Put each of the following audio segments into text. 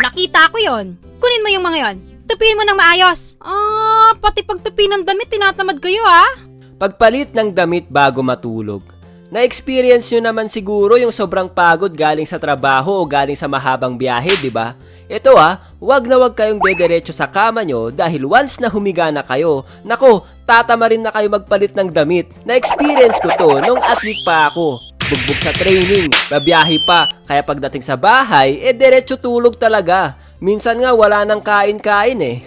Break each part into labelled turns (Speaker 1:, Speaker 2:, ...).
Speaker 1: Nakita ko yon. Kunin mo yung mga yon. Tupiin mo ng maayos. Pati pagtupi ng damit, tinatamad kayo
Speaker 2: Pagpalit ng damit bago matulog. Na-experience nyo naman siguro yung sobrang pagod galing sa trabaho o galing sa mahabang biyahe, di ba? Ito wag na wag kayong dederecho sa kama nyo dahil once na humiga na kayo, nako, tatama rin na kayo magpalit ng damit. Na-experience ko to nung athlete pa ako. Bugbog sa training, babiyahe pa, kaya pagdating sa bahay, derecho tulog talaga. Minsan nga wala nang kain-kain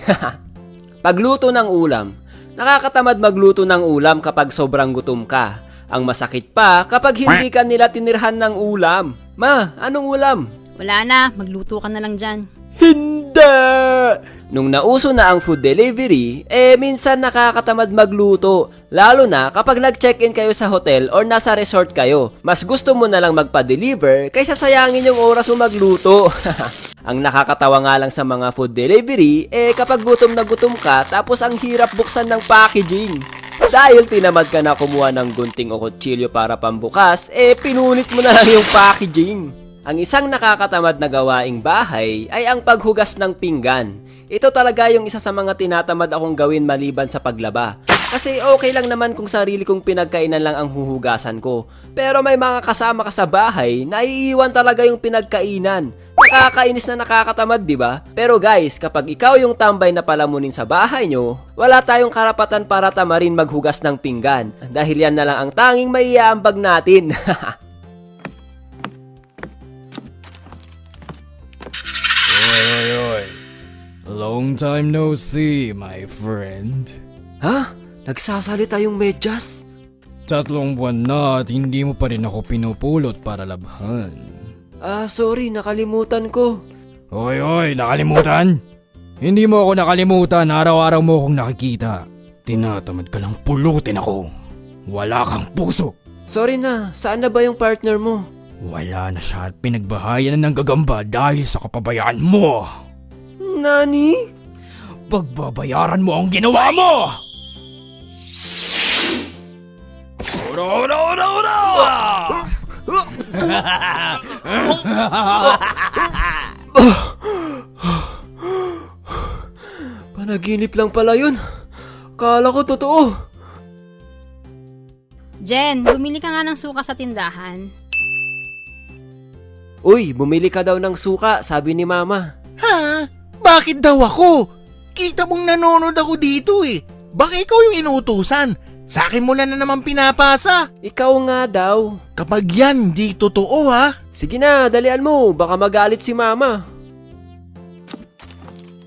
Speaker 2: Pagluto ng ulam. Nakakatamad magluto ng ulam kapag sobrang gutom ka. Ang masakit pa kapag hindi ka nila tinirhan ng ulam. Ma, anong ulam?
Speaker 1: Wala na, magluto ka na lang dyan.
Speaker 2: Hindi! Nung nauso na ang food delivery, minsan nakakatamad magluto. Lalo na kapag nag-check-in kayo sa hotel or nasa resort kayo. Mas gusto mo na lang magpa-deliver kaysa sayangin yung oras mo magluto. Ang nakakatawa nga lang sa mga food delivery, kapag gutom na gutom ka tapos ang hirap buksan ng packaging. Dahil tinamad ka na kumuha ng gunting o kutsilyo para pambukas, pinunit mo na lang yung packaging. Ang isang nakakatamad na gawaing bahay ay ang paghugas ng pinggan. Ito talaga yung isa sa mga tinatamad akong gawin maliban sa paglaba. Kasi okay lang naman kung sarili kong pinagkainan lang ang huhugasan ko. Pero may mga kasama ka sa bahay na iiwan talaga yung pinagkainan. Nakakainis na nakakatamad, di ba? Pero guys, kapag ikaw yung tambay na palamunin sa bahay nyo, wala tayong karapatan para tamarin maghugas ng pinggan. Dahil yan na lang ang tanging maiaambag natin.
Speaker 3: Oy. Long time no see, my friend.
Speaker 2: Ha? Nagsasalita yung medyas?
Speaker 3: 3 buwan na at hindi mo pa rin ako pinupulot para labhan.
Speaker 2: Sorry, nakalimutan ko.
Speaker 3: Oy, nakalimutan? Hindi mo ako nakalimutan, araw-araw mo akong nakikita. Tinatamad ka lang pulutin ako. Wala kang puso.
Speaker 2: Sorry na, saan na ba yung partner mo?
Speaker 3: Wala na siya at pinagbahayan na ng gagamba dahil sa kapabayaan mo.
Speaker 2: Nani?
Speaker 3: Pagbabayaran mo ang ginawa mo! Ura!
Speaker 2: Panaginip lang pala yun. Kala ko totoo.
Speaker 1: Jen, bumili ka nga ng suka sa tindahan.
Speaker 2: Uy, bumili ka daw ng suka, sabi ni mama.
Speaker 4: Ha? Bakit daw ako? Kita mong nanonood ako dito Baka ikaw yung inuutusan. Sa akin mo na naman pinapasa.
Speaker 2: Ikaw nga daw.
Speaker 4: Kapag yan, di totoo
Speaker 2: Sige na, dalian mo, baka magalit si mama.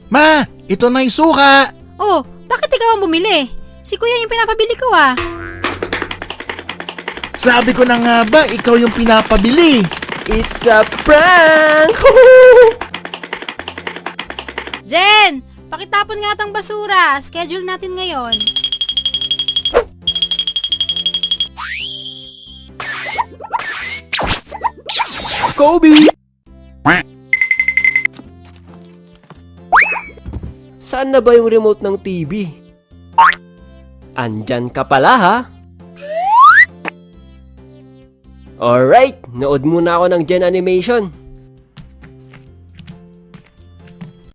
Speaker 4: Ma, ito na yung suka.
Speaker 1: Oh, bakit ikaw ang bumili? Si kuya yung pinapabili ko
Speaker 4: Sabi ko na nga ba, ikaw yung pinapabili.
Speaker 2: It's a prank!
Speaker 1: Jen, pakitapon nga tong basura. Schedule natin ngayon.
Speaker 2: Kobe! Saan na ba yung remote ng TV? Andyan ka pala Alright, nood muna ako ng Gen Animation.